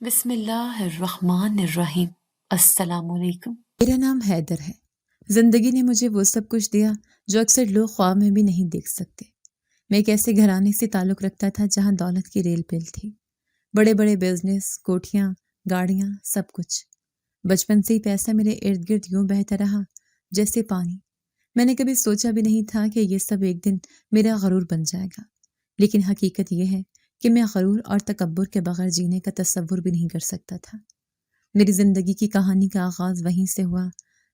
بسم اللہ الرحمن الرحیم۔ السلام علیکم۔ میرا نام حیدر ہے۔ زندگی نے مجھے وہ سب کچھ دیا جو اکثر لوگ خواب میں بھی نہیں دیکھ سکتے۔ میں ایک ایسے گھرانے سے تعلق رکھتا تھا جہاں دولت کی ریل پل تھی، بڑے بڑے بزنس، کوٹھیاں، گاڑیاں، سب کچھ۔ بچپن سے ہی پیسہ میرے ارد گرد یوں بہتا رہا جیسے پانی۔ میں نے کبھی سوچا بھی نہیں تھا کہ یہ سب ایک دن میرا غرور بن جائے گا، لیکن حقیقت یہ ہے کہ میں غرور اور تکبر کے بغیر جینے کا تصور بھی نہیں کر سکتا تھا۔ میری زندگی کی کہانی کا آغاز وہیں سے ہوا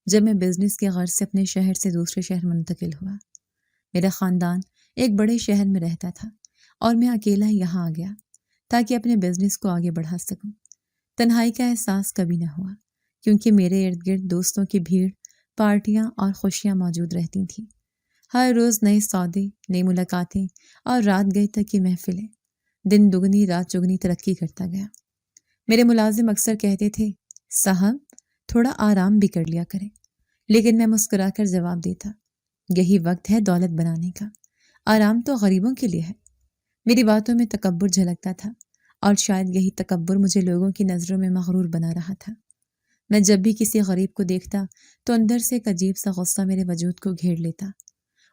جب میں بزنس کے غرض سے اپنے شہر سے دوسرے شہر منتقل ہوا۔ میرا خاندان ایک بڑے شہر میں رہتا تھا اور میں اکیلا یہاں آ گیا تاکہ اپنے بزنس کو آگے بڑھا سکوں۔ تنہائی کا احساس کبھی نہ ہوا کیونکہ میرے ارد گرد دوستوں کی بھیڑ، پارٹیاں اور خوشیاں موجود رہتی تھیں۔ ہر روز نئے سودے، نئی ملاقاتیں اور رات گئے تک کی محفلیں۔ دن دگنی رات چگنی ترقی کرتا گیا۔ میرے ملازم اکثر کہتے تھے، صاحب تھوڑا آرام بھی کر لیا کریں، لیکن میں مسکرا کر جواب دیتا، یہی وقت ہے دولت بنانے کا، آرام تو غریبوں کے لیے ہے۔ میری باتوں میں تکبر جھلکتا تھا اور شاید یہی تکبر مجھے لوگوں کی نظروں میں مغرور بنا رہا تھا۔ میں جب بھی کسی غریب کو دیکھتا تو اندر سے ایک عجیب سا غصہ میرے وجود کو گھیر لیتا۔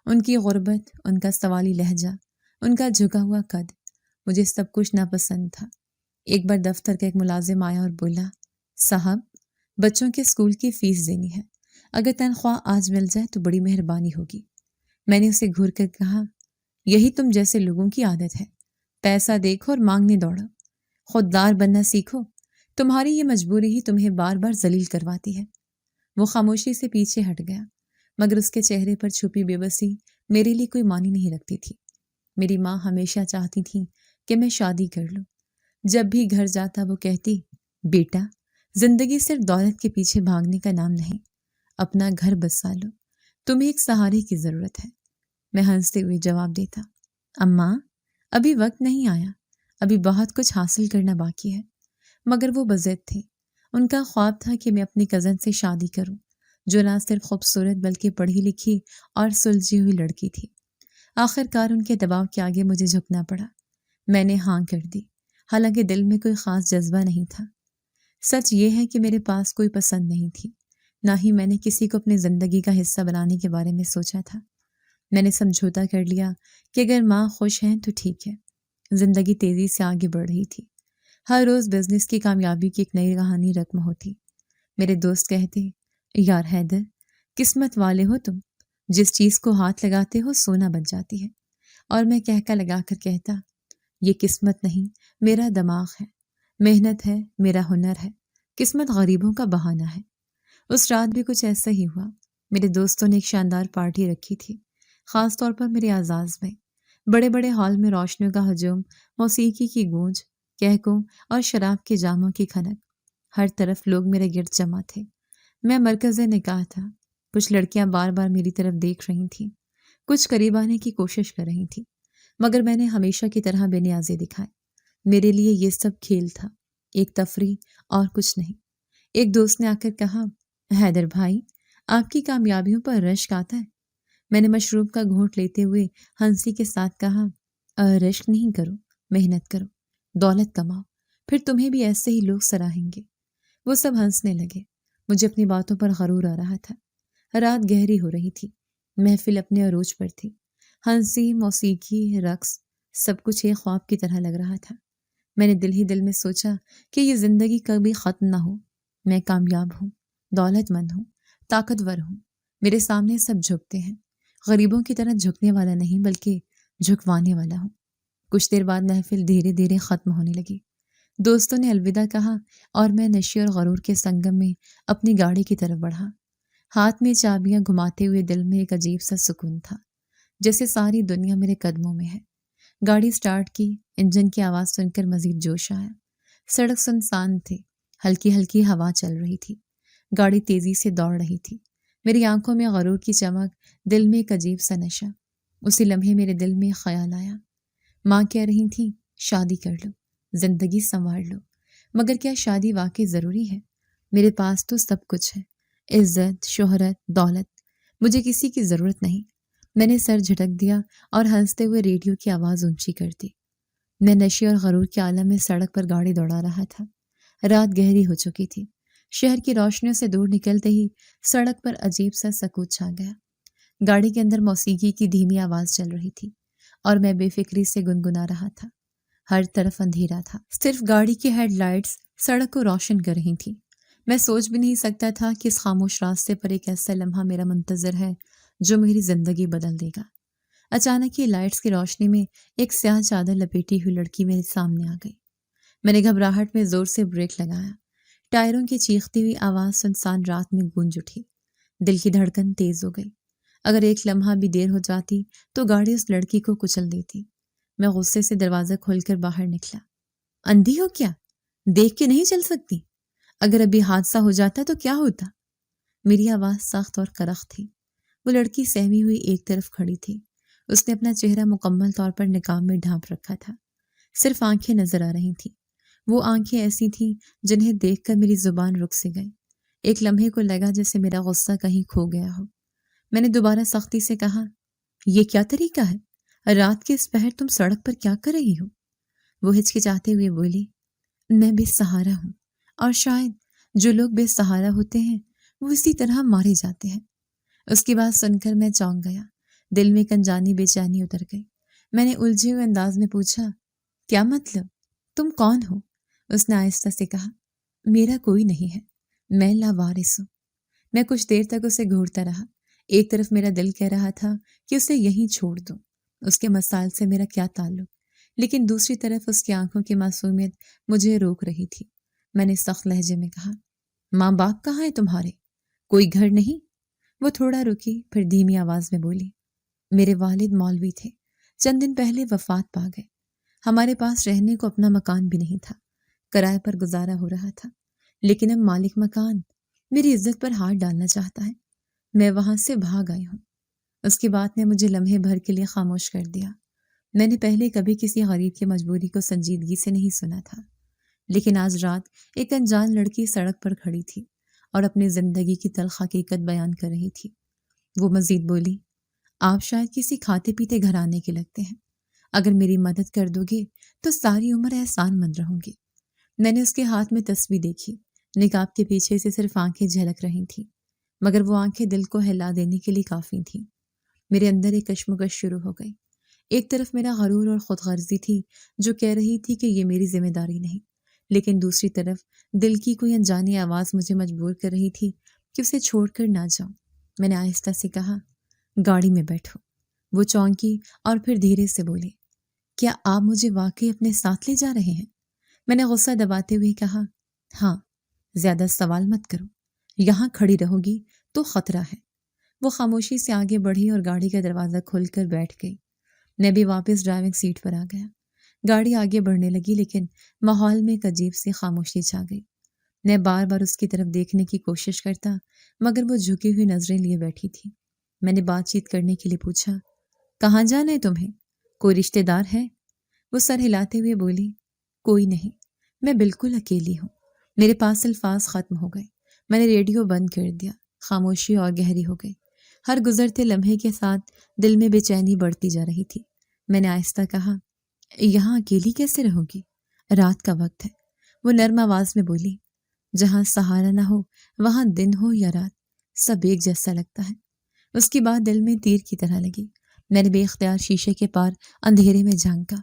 ان کی غربت، ان کا سوالی لہجہ، ان کا جھکا ہوا قد، مجھے سب کچھ ناپسند تھا۔ ایک بار دفتر کا ایک ملازم آیا اور بولا، صاحب بچوں کے اسکول کی فیس دینی ہے، اگر تنخواہ آج مل جائے تو بڑی مہربانی ہوگی۔ میں نے اسے گھور کر کہا، یہی تم جیسے لوگوں کی عادت ہے، پیسہ دیکھو اور مانگنے دوڑو، خوددار بننا سیکھو، تمہاری یہ مجبوری ہی تمہیں بار بار ذلیل کرواتی ہے۔ وہ خاموشی سے پیچھے ہٹ گیا، مگر اس کے چہرے پر چھپی بے بسی میرے لیے کوئی معنی نہیں رکھتی تھی۔ میری ماں ہمیشہ چاہتی تھی کہ میں شادی کر لوں۔ جب بھی گھر جاتا وہ کہتی، بیٹا زندگی صرف دولت کے پیچھے بھاگنے کا نام نہیں، اپنا گھر بسا لو، تمہیں ایک سہارے کی ضرورت ہے۔ میں ہنستے ہوئے جواب دیتا، اماں ابھی وقت نہیں آیا، ابھی بہت کچھ حاصل کرنا باقی ہے۔ مگر وہ بضد تھے، ان کا خواب تھا کہ میں اپنی کزن سے شادی کروں جو نہ صرف خوبصورت بلکہ پڑھی لکھی اور سلجھی ہوئی لڑکی تھی۔ آخر کار ان کے دباؤ کے آگے مجھے جھکنا پڑا۔ میں نے ہاں کر دی، حالانکہ دل میں کوئی خاص جذبہ نہیں تھا۔ سچ یہ ہے کہ میرے پاس کوئی پسند نہیں تھی، نہ ہی میں نے کسی کو اپنی زندگی کا حصہ بنانے کے بارے میں سوچا تھا۔ میں نے سمجھوتا کر لیا کہ اگر ماں خوش ہیں تو ٹھیک ہے۔ زندگی تیزی سے آگے بڑھ رہی تھی، ہر روز بزنس کی کامیابی کی ایک نئی کہانی رقم ہوتی۔ میرے دوست کہتے، یار حیدر قسمت والے ہو تم، جس چیز کو ہاتھ لگاتے ہو سونا بن جاتی ہے۔ اور میں کہکا لگا کر کہتا، یہ قسمت نہیں، میرا دماغ ہے، محنت ہے، میرا ہنر ہے، قسمت غریبوں کا بہانہ ہے۔ اس رات بھی کچھ ایسا ہی ہوا۔ میرے دوستوں نے ایک شاندار پارٹی رکھی تھی، خاص طور پر میرے اعزاز میں۔ بڑے بڑے ہال میں روشنیوں کا ہجوم، موسیقی کی گونج، کہکوں اور شراب کے جاموں کی کھنک، ہر طرف لوگ میرے گرد جمع تھے۔ میں مرکز نکاح تھا۔ کچھ لڑکیاں بار بار میری طرف دیکھ رہی تھیں، کچھ قریب آنے کی کوشش کر رہی تھیں، مگر میں نے ہمیشہ کی طرح بے نیازی دکھائی۔ میرے لیے یہ سب کھیل تھا، ایک تفریح اور کچھ نہیں۔ ایک دوست نے آ کر کہا، حیدر بھائی آپ کی کامیابیوں پر رشک آتا ہے۔ میں نے مشروب کا گھونٹ لیتے ہوئے ہنسی کے ساتھ کہا، رشک نہیں کرو، محنت کرو، دولت کماؤ، پھر تمہیں بھی ایسے ہی لوگ سراہیں گے۔ وہ سب ہنسنے لگے، مجھے اپنی باتوں پر غرور آ رہا تھا۔ رات گہری ہو رہی تھی، محفل اپنے عروج پر تھی، ہنسی، موسیقی، رقص، سب کچھ ایک خواب کی طرح لگ رہا تھا۔ میں نے دل ہی دل میں سوچا کہ یہ زندگی کبھی ختم نہ ہو، میں کامیاب ہوں، دولت مند ہوں، طاقتور ہوں، میرے سامنے سب جھکتے ہیں، غریبوں کی طرح جھکنے والا نہیں بلکہ جھکوانے والا ہوں۔ کچھ دیر بعد محفل دھیرے دھیرے ختم ہونے لگی، دوستوں نے الوداع کہا اور میں نشے اور غرور کے سنگم میں اپنی گاڑی کی طرف بڑھا۔ ہاتھ میں چابیاں گھماتے ہوئے دل میں ایک عجیب سا سکون تھا، جیسے ساری دنیا میرے قدموں میں ہے۔ گاڑی سٹارٹ کی، انجن کی آواز سن کر مزید جوش آیا۔ سڑک سنسان تھی، ہلکی ہلکی ہوا چل رہی تھی، گاڑی تیزی سے دوڑ رہی تھی، میری آنکھوں میں غرور کی چمک، دل میں ایک عجیب سا نشہ۔ اسی لمحے میرے دل میں خیال آیا، ماں کہہ رہی تھی شادی کر لو، زندگی سنوار لو، مگر کیا شادی واقعی ضروری ہے؟ میرے پاس تو سب کچھ ہے، عزت، شہرت، دولت، مجھے کسی کی ضرورت نہیں۔ میں نے سر جھٹک دیا اور ہنستے ہوئے ریڈیو کی آواز اونچی کر دی۔ میں نشے اور غرور کے عالم میں سڑک پر گاڑی دوڑا رہا تھا، رات گہری ہو چکی تھی۔ شہر کی روشنیوں سے دور نکلتے ہی سڑک پر عجیب سا سکوت چھا گیا۔ گاڑی کے اندر موسیقی کی دھیمی آواز چل رہی تھی اور میں بے فکری سے گنگنا رہا تھا۔ ہر طرف اندھیرا تھا، صرف گاڑی کی ہیڈ لائٹس سڑک کو روشن کر رہی تھی۔ میں سوچ بھی نہیں سکتا تھا کہ اس خاموش راستے پر ایک ایسا لمحہ میرا منتظر ہے جو میری زندگی بدل دے گا۔ اچانک یہ لائٹس کی روشنی میں ایک سیاہ چادر لپیٹی ہوئی لڑکی میرے سامنے آ گئی۔ میں نے گھبراہٹ میں زور سے بریک لگایا۔ ٹائروں کی چیختی ہوئی آواز سنسان رات میں گونج اٹھی۔ دل کی دھڑکن تیز ہو گئی۔ اگر ایک لمحہ بھی دیر ہو جاتی تو گاڑی اس لڑکی کو کچل دیتی۔ میں غصے سے دروازہ کھول کر باہر نکلا۔ اندھی ہو کیا؟ دیکھ کے نہیں چل سکتی؟ اگر ابھی حادثہ ہو جاتا تو کیا ہوتا؟ میری آواز سخت اور کرخ تھی۔ وہ لڑکی سہمی ہوئی ایک طرف کھڑی تھی۔ اس نے اپنا چہرہ مکمل طور پر نقاب میں ڈھانپ رکھا تھا۔ صرف آنکھیں نظر آ رہی تھیں۔ وہ آنکھیں ایسی تھیں جنہیں دیکھ کر میری زبان رک سی گئی۔ ایک لمحے کو لگا جیسے میرا غصہ کہیں کھو گیا ہو۔ میں نے دوبارہ سختی سے کہا، یہ کیا طریقہ ہے؟ رات کے اس پہر تم سڑک پر کیا کر رہی ہو؟ وہ ہچکچاتے ہوئے بولی، میں بے سہارا ہوں، اور شاید جو لوگ بے سہارا ہوتے ہیں وہ اسی طرح مارے جاتے ہیں۔ اس کی بات سن کر میں چونک گیا۔ دل میں ایک انجانی بے چینی اتر گئی۔ میں نے الجھے ہوئے انداز میں پوچھا، کیا مطلب؟ تم کون ہو؟ اس نے آہستہ سے کہا، میرا کوئی نہیں ہے، میں لاوارث ہوں۔ میں کچھ دیر تک اسے گھورتا رہا۔ ایک طرف میرا دل کہہ رہا تھا کہ اسے یہیں چھوڑ دوں، اس کے مسائل سے میرا کیا تعلق، لیکن دوسری طرف اس کی آنکھوں کی معصومیت مجھے روک رہی تھی۔ میں نے سخت لہجے میں کہا، ماں باپ کہاں ہیں تمہارے؟ کوئی گھر نہیں؟ وہ تھوڑا رکی، پھر دھیمی آواز میں بولی، میرے والد مولوی تھے، چند دن پہلے وفات پا گئے۔ ہمارے پاس رہنے کو اپنا مکان بھی نہیں تھا، کرائے پر گزارا ہو رہا تھا، لیکن اب مالک مکان میری عزت پر ہاتھ ڈالنا چاہتا ہے۔ میں وہاں سے بھاگ آئی ہوں۔ اس کی بات نے مجھے لمحے بھر کے لیے خاموش کر دیا۔ میں نے پہلے کبھی کسی غریب کی مجبوری کو سنجیدگی سے نہیں سنا تھا، لیکن آج رات ایک انجان لڑکی سڑک پر کھڑی تھی اور اپنی زندگی کی تلخ حقیقت بیان کر رہی تھی۔ وہ مزید بولی، آپ شاید کسی کھاتے پیتے گھرانے کے لگتے ہیں، اگر میری مدد کر دو گے تو ساری عمر احسان مند رہوں گی۔ میں نے اس کے ہاتھ میں تسبیح دیکھی۔ نقاب کے پیچھے سے صرف آنکھیں جھلک رہی تھیں، مگر وہ آنکھیں دل کو ہلا دینے کے لیے کافی تھیں۔ میرے اندر ایک کشمکش شروع ہو گئی۔ ایک طرف میرا غرور اور خود غرضی تھی جو کہہ رہی تھی کہ یہ میری ذمہ داری نہیں، لیکن دوسری طرف دل کی کوئی انجانی آواز مجھے مجبور کر رہی تھی کہ اسے چھوڑ کر نہ جاؤں۔ میں نے آہستہ سے کہا، گاڑی میں بیٹھو۔ وہ چونکی اور پھر دھیرے سے بولی، کیا آپ مجھے واقعی اپنے ساتھ لے جا رہے ہیں؟ میں نے غصہ دباتے ہوئے کہا، ہاں، زیادہ سوال مت کرو، یہاں کھڑی رہو گی تو خطرہ ہے۔ وہ خاموشی سے آگے بڑھی اور گاڑی کا دروازہ کھول کر بیٹھ گئی۔ میں بھی واپس ڈرائیونگ سیٹ پر آ گیا۔ گاڑی آگے بڑھنے لگی، لیکن ماحول میں ایک عجیب سی خاموشی چھا گئی۔ میں بار بار اس کی طرف دیکھنے کی کوشش کرتا، مگر وہ جھکی ہوئی نظریں لیے بیٹھی تھی۔ میں نے بات چیت کرنے کے لیے پوچھا، کہاں جانا ہے تمہیں؟ کوئی رشتہ دار ہے؟ وہ سر ہلاتے ہوئے بولی، کوئی نہیں، میں بالکل اکیلی ہوں۔ میرے پاس الفاظ ختم ہو گئے۔ میں نے ریڈیو بند کر دیا۔ خاموشی اور گہری ہو گئی۔ ہر گزرتے لمحے کے ساتھ دل میں بے چینی بڑھتی جا رہی تھی۔ میں نے آہستہ کہا، یہاں اکیلی کیسے رہو گی؟ رات کا وقت ہے۔ وہ نرم آواز میں بولی، جہاں سہارا نہ ہو وہاں دن ہو یا رات سب ایک جیسا لگتا ہے۔ اس کی بات دل میں تیر کی طرح لگی۔ میں نے بے اختیار شیشے کے پار اندھیرے میں جھانکا۔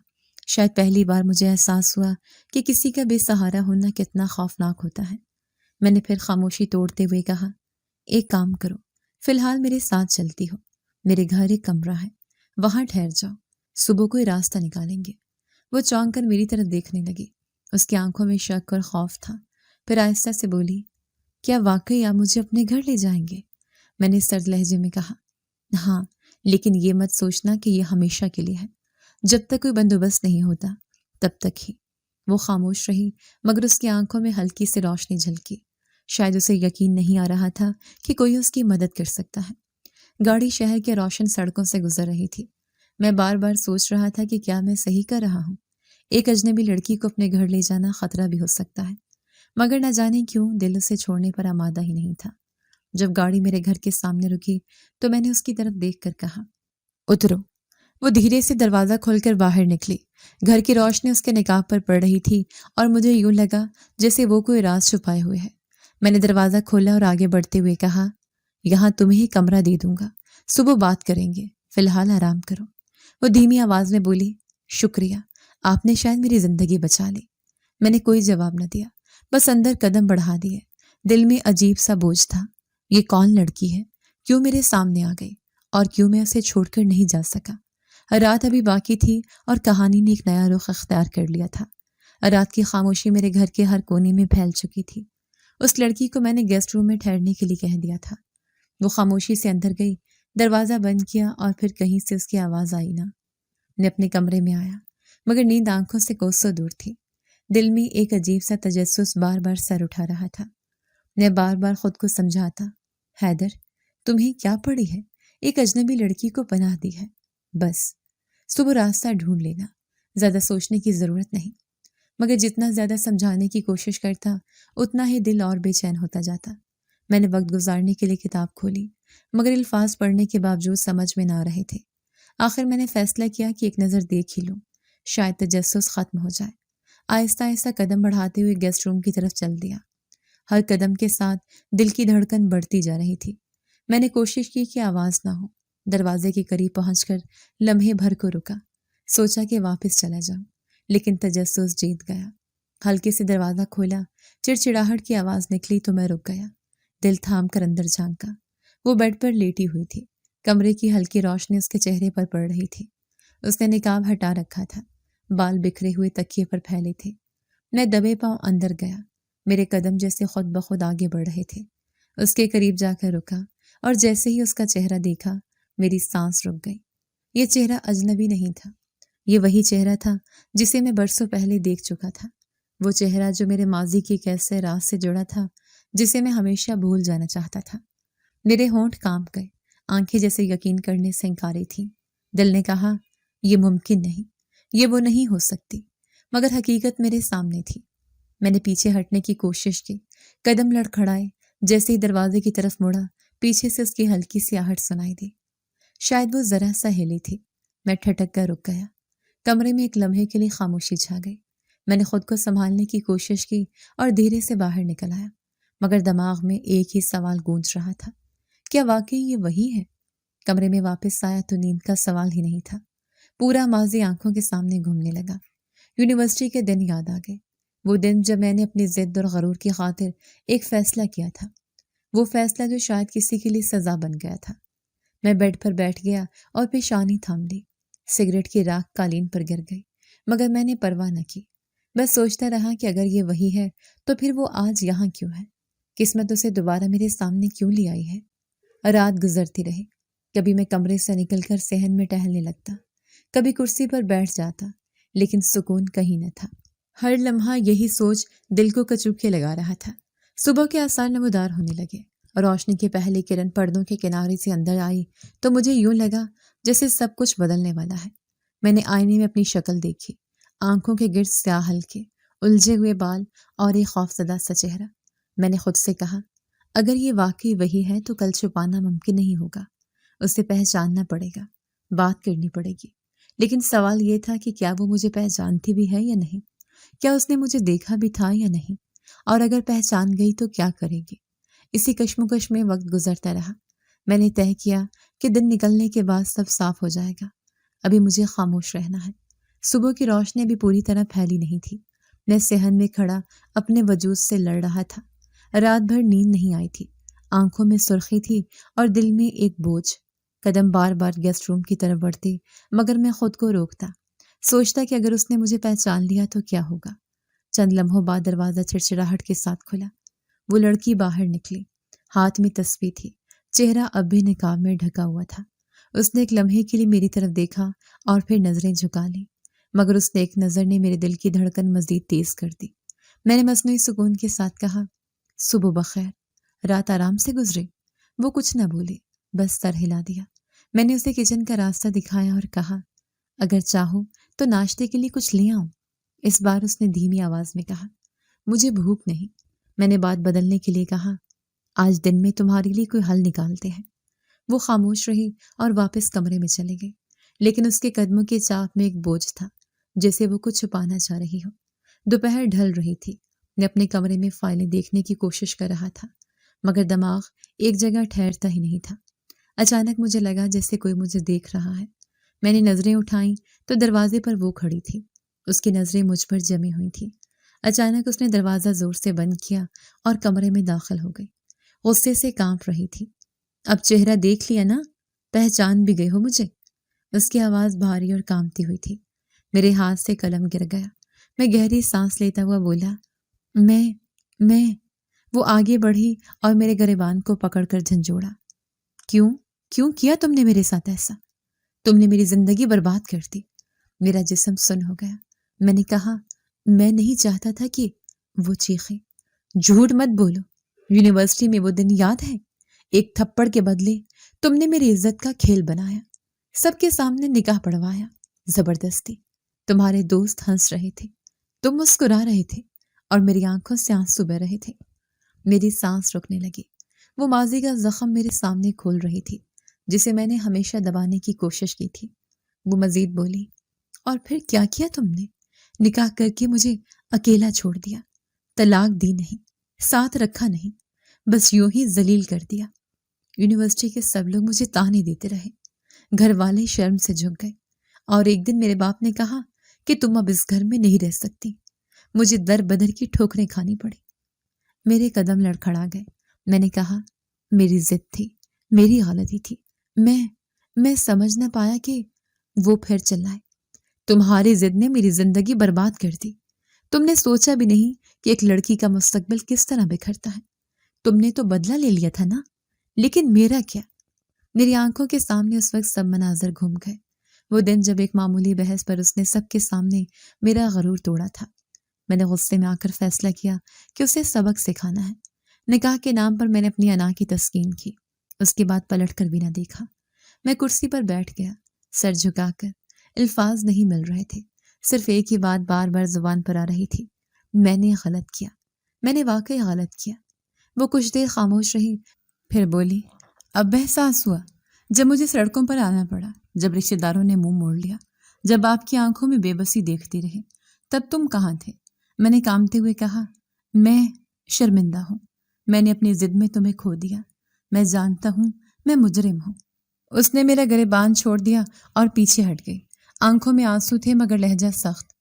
شاید پہلی بار مجھے احساس ہوا کہ کسی کا بے سہارا ہونا کتنا خوفناک ہوتا ہے۔ میں نے پھر خاموشی توڑتے ہوئے کہا، ایک کام کرو، فی الحال میرے ساتھ چلتی ہو، میرے گھر ایک کمرہ ہے، وہاں ٹھہر جاؤ، صبح کوئی راستہ نکالیں گے۔ وہ چونک کر میری طرف دیکھنے لگی۔ اس کی آنکھوں میں شک اور خوف تھا۔ پھر آہستہ سے بولی، کیا واقعی آپ مجھے اپنے گھر لے جائیں گے؟ میں نے سرد لہجے میں کہا، ہاں، لیکن یہ مت سوچنا کہ یہ ہمیشہ کے لیے ہے۔ جب تک کوئی بندوبست نہیں ہوتا تب تک ہی۔ وہ خاموش رہی، مگر اس کی آنکھوں میں ہلکی سی روشنی جھلکی۔ شاید اسے یقین نہیں آ رہا تھا کہ کوئی اس کی مدد کر سکتا ہے۔ گاڑی شہر کے روشن سڑکوں سے گزر رہی تھی۔ میں بار بار سوچ رہا تھا کہ کیا میں صحیح کر رہا ہوں؟ ایک اجنبی لڑکی کو اپنے گھر لے جانا خطرہ بھی ہو سکتا ہے، مگر نہ جانے کیوں دل اسے چھوڑنے پر آمادہ ہی نہیں تھا۔ جب گاڑی میرے گھر کے سامنے رکی تو میں نے اس کی طرف دیکھ کر کہا، اترو۔ وہ دھیرے سے دروازہ کھول کر باہر نکلی۔ گھر کی روشنی اس کے نقاب پر پڑ رہی تھی اور مجھے یوں لگا جیسے وہ کوئی راز چھپائے ہوئے ہے۔ میں نے دروازہ کھولا اور آگے بڑھتے ہوئے کہا، یہاں تمہیں کمرہ دے دوں گا، صبح بات کریں گے، فی الحال آرام کرو۔ وہ دھیمی آواز میں بولی، شکریہ، آپ نے شاید میری زندگی بچا لی۔ میں نے کوئی جواب نہ دیا، بس اندر قدم بڑھا دیے۔ دل میں عجیب سا بوجھ تھا، یہ کون لڑکی ہے، کیوں میرے سامنے آ گئی، اور کیوں میں اسے چھوڑ کر نہیں جا سکا۔ رات ابھی باقی تھی اور کہانی نے ایک نیا رخ اختیار کر لیا تھا۔ رات کی خاموشی میرے گھر کے ہر کونے میں پھیل چکی تھی۔ اس لڑکی کو میں نے گیسٹ روم میں ٹھہرنے کے لیے کہہ دیا تھا۔ وہ خاموشی سے اندر گئی، دروازہ بند کیا اور پھر کہیں سے اس کی آواز آئی نہ۔ میں اپنے کمرے میں آیا، مگر نیند آنکھوں سے کوسوں دور تھی۔ دل میں ایک عجیب سا تجسس بار بار سر اٹھا رہا تھا۔ میں بار بار خود کو سمجھاتا، حیدر تمہیں کیا پڑی ہے، ایک اجنبی لڑکی کو پناہ دی ہے، بس صبح راستہ ڈھونڈ لینا، زیادہ سوچنے کی ضرورت نہیں۔ مگر جتنا زیادہ سمجھانے کی کوشش کرتا اتنا ہی دل اور بے چین ہوتا جاتا۔ میں نے وقت گزارنے کے لیے کتاب کھولی، مگر الفاظ پڑھنے کے باوجود سمجھ میں نہ آ رہے تھے۔ آخر میں نے فیصلہ کیا کہ ایک نظر دیکھ ہی لوں، شاید تجسس ختم ہو جائے۔ آہستہ آہستہ قدم بڑھاتے ہوئے گیسٹ روم کی طرف چل دیا۔ ہر قدم کے ساتھ دل کی دھڑکن بڑھتی جا رہی تھی۔ میں نے کوشش کی کہ آواز نہ ہو۔ دروازے کے قریب پہنچ کر لمحے بھر کو رکا، سوچا کہ واپس چلا جاؤں، لیکن تجسس جیت گیا۔ ہلکے سے دروازہ کھولا، چڑچڑاہٹ کی آواز نکلی تو میں رک گیا، دل تھام کر اندر جھانکا۔ وہ بیڈ پر لیٹی ہوئی تھی، کمرے کی ہلکی روشنی اس کے چہرے پر پڑ رہی تھی۔ اس نے نقاب ہٹا رکھا تھا، بال بکھرے ہوئے تکیے پر پھیلے تھے۔ میں دبے پاؤں اندر گیا، میرے قدم جیسے خود بخود آگے بڑھ رہے تھے۔ اس کے قریب جا کر رکا اور جیسے ہی اس کا چہرہ دیکھا میری سانس رک گئی۔ یہ چہرہ اجنبی نہیں تھا، یہ وہی چہرہ تھا جسے میں برسوں پہلے دیکھ چکا تھا۔ وہ چہرہ جو میرے ماضی کی ایک ایسے راز سے جڑا تھا جسے میں ہمیشہ بھول جانا چاہتا تھا۔ میرے ہونٹ کانپ گئے، آنکھیں جیسے یقین کرنے سے انکاری تھیں۔ دل نے کہا، یہ ممکن نہیں، یہ وہ نہیں ہو سکتی، مگر حقیقت میرے سامنے تھی۔ میں نے پیچھے ہٹنے کی کوشش کی، قدم لڑکھڑائے، جیسے ہی دروازے کی طرف مڑا پیچھے سے اس کی ہلکی سی آہٹ سنائی دی۔ شاید وہ ذرا سا ہلی تھی۔ میں ٹھٹک کر رک گیا۔ کمرے میں ایک لمحے کے لیے خاموشی چھا گئی۔ میں نے خود کو سنبھالنے کی کوشش کی اور دھیرے سے باہر نکل آیا، مگر دماغ میں ایک ہی سوال گونج رہا تھا، کیا واقعی یہ وہی ہے؟ کمرے میں واپس آیا تو نیند کا سوال ہی نہیں تھا۔ پورا ماضی آنکھوں کے سامنے گھومنے لگا۔ یونیورسٹی کے دن یاد آ گئے، وہ دن جب میں نے اپنی ضد اور غرور کی خاطر ایک فیصلہ کیا تھا، وہ فیصلہ جو شاید کسی کے لیے سزا بن گیا تھا۔ میں بیڈ پر بیٹھ گیا اور پیشانی تھام لی۔ سگریٹ کی راکھ قالین پر گر گئی، مگر میں نے پرواہ نہ کی۔ بس سوچتا رہا کہ اگر یہ وہی ہے تو پھر وہ آج یہاں کیوں ہے؟ قسمت اسے دوبارہ میرے سامنے کیوں لے آئی ہے؟ رات گزرتی رہی، کبھی میں کمرے سے نکل کر صحن میں ٹہلنے لگتا، کبھی کرسی پر بیٹھ جاتا، لیکن سکون کہیں نہ تھا۔ ہر لمحہ یہی سوچ دل کو کچوکے لگا رہا تھا۔ صبح کے آثار نمودار ہونے لگے، روشنی کی پہلی کرن پردوں کے کنارے سے اندر آئی تو مجھے یوں لگا جیسے سب کچھ بدلنے والا ہے۔ میں نے آئینے میں اپنی شکل دیکھی، آنکھوں کے گرد سیاہ ہلکے الجھے ہوئے بال اور ایک خوفزدہ سا چہرہ۔ میں نے خود سے کہا، اگر یہ واقعی وہی ہے تو کل چھپانا ممکن نہیں ہوگا، اسے پہچاننا پڑے گا، بات کرنی پڑے گی۔ لیکن سوال یہ تھا کہ کیا وہ مجھے پہچانتی بھی ہے یا نہیں؟ کیا اس نے مجھے دیکھا بھی تھا یا نہیں؟ اور اگر پہچان گئی تو کیا کرے گی؟ اسی کشمکش میں وقت گزرتا رہا۔ میں نے طے کیا کہ دن نکلنے کے بعد سب صاف ہو جائے گا، ابھی مجھے خاموش رہنا ہے۔ صبح کی روشنی ابھی پوری طرح پھیلی نہیں تھی۔ میں صحن میں کھڑا اپنے وجود سے لڑ رہا تھا۔ رات بھر نیند نہیں آئی تھی، آنکھوں میں سرخی تھی اور دل میں ایک بوجھ۔ قدم بار بار گیسٹ روم کی طرف بڑھتے، مگر میں خود کو روکتا، سوچتا کہ اگر اس نے مجھے پہچان لیا تو کیا ہوگا۔ چند لمحوں بعد دروازہ چڑچڑاہٹ کے ساتھ کھلا۔ وہ لڑکی باہر نکلی، ہاتھ میں تسبیح تھی، چہرہ اب بھی نقاب میں ڈھکا ہوا تھا۔ اس نے ایک لمحے کے لیے میری طرف دیکھا اور پھر نظریں جھکا لی، مگر اس نے ایک نظر نے میرے دل کی دھڑکن مزید تیز کر دی۔ میں نے مصنوعی سکون کے ساتھ کہا، صبح بخیر، رات آرام سے گزری؟ وہ کچھ نہ بولی، بس سر ہلا دیا۔ میں نے اسے کچن کا راستہ دکھایا اور کہا، اگر چاہو تو ناشتے کے لیے کچھ لے آؤں؟ اس بار اس نے دھیمی آواز میں کہا، مجھے بھوک نہیں۔ میں نے بات بدلنے کے لیے کہا، آج دن میں تمہارے لیے کوئی حل نکالتے ہیں۔ وہ خاموش رہی اور واپس کمرے میں چلے گئی۔ لیکن اس کے قدموں کے چاپ میں ایک بوجھ تھا، جیسے وہ کچھ چھپانا چاہ رہی ہو۔ دوپہر ڈھل رہی تھی، میں اپنے کمرے میں فائلیں دیکھنے کی کوشش کر رہا تھا، مگر دماغ ایک جگہ ٹھہرتا ہی نہیں تھا۔ اچانک مجھے لگا جیسے کوئی مجھے دیکھ رہا ہے۔ میں نے نظریں اٹھائیں تو دروازے پر وہ کھڑی تھی، اس کی نظریں مجھ پر جمی ہوئی تھیں۔ اچانک اس نے دروازہ زور سے بند کیا اور کمرے میں داخل ہو گئی۔ غصے سے کانپ رہی تھی۔ اب چہرہ دیکھ لیا نا، پہچان بھی گئے ہو مجھے؟ اس کی آواز بھاری اور کانپتی ہوئی تھی۔ میرے ہاتھ سے قلم گر گیا۔ میں گہری سانس لیتا ہوا بولا، میں وہ آگے بڑھی اور میرے گریبان کو پکڑ کر جھنجھوڑا۔ کیوں کیا تم نے میرے ساتھ ایسا؟ تم نے میری زندگی برباد کر دی۔ میرا جسم سن ہو گیا۔ میں نے کہا، میں نہیں چاہتا تھا کہ… وہ چیخے، جھوٹ مت بولو، یونیورسٹی میں وہ دن یاد ہے؟ ایک تھپڑ کے بدلے تم نے میری عزت کا کھیل بنایا، سب کے سامنے نکاح پڑھوایا، زبردستی۔ تمہارے دوست ہنس رہے تھے، تم مسکرا رہے تھے اور میری آنکھوں سے آنسو بہ رہے تھے۔ میری سانس رکنے لگی۔ وہ ماضی کا زخم میرے سامنے کھول رہی تھی، جسے میں نے ہمیشہ دبانے کی کوشش کی تھی۔ وہ مزید بولی، اور پھر کیا کیا تم نے؟ نکاح کر کے مجھے اکیلا چھوڑ دیا، طلاق دی نہیں، ساتھ رکھا نہیں، بس یوں ہی ذلیل کر دیا۔ یونیورسٹی کے سب لوگ مجھے تانے دیتے رہے، گھر والے شرم سے جھک گئے، اور ایک دن میرے باپ نے کہا کہ تم اب اس گھر میں نہیں رہ سکتی۔ مجھے در بدر کی ٹھوکریں کھانی پڑی۔ میرے قدم لڑکھڑا گئے۔ میں نے کہا، میری ضد تھی، میری غلطی تھی، میں سمجھ نہ پایا کہ… وہ پھر چلائے، تمہاری ضد نے میری زندگی برباد کر دی۔ تم نے سوچا بھی نہیں کہ ایک لڑکی کا مستقبل کس طرح بکھرتا ہے۔ تم نے تو بدلہ لے لیا تھا نا، لیکن میرا کیا؟ میری آنکھوں کے سامنے اس وقت سب مناظر گھوم گئے۔ وہ دن جب ایک معمولی بحث پر اس نے سب کے سامنے میرا غرور توڑا تھا۔ میں نے غصے میں آ کر فیصلہ کیا کہ اسے سبق سکھانا ہے۔ نکاح کے نام پر میں نے اپنی انا کی تسکین کی۔ اس کے بعد پلٹ کر بھی نہ دیکھا۔ میں کرسی پر بیٹھ گیا، سر جھکا کر۔ الفاظ نہیں مل رہے تھے، صرف ایک ہی بات بار بار زبان پر آ رہی تھی، میں نے غلط کیا، میں نے واقعی غلط کیا۔ وہ کچھ دیر خاموش رہی، پھر بولی، اب احساس ہوا جب مجھے سڑکوں پر آنا پڑا، جب رشتہ داروں نے منہ موڑ لیا، جب آپ کی آنکھوں میں بے بسی دیکھتی رہی، تب تم کہاں تھے؟ میں نے کانپتے ہوئے کہا، میں شرمندہ ہوں، میں نے اپنی ضد میں تمہیں کھو دیا، میں جانتا ہوں میں مجرم ہوں۔ اس نے میرا گریبان چھوڑ دیا اور پیچھے ہٹ گئی۔ آنکھوں میں آنسو تھے مگر لہجہ سخت۔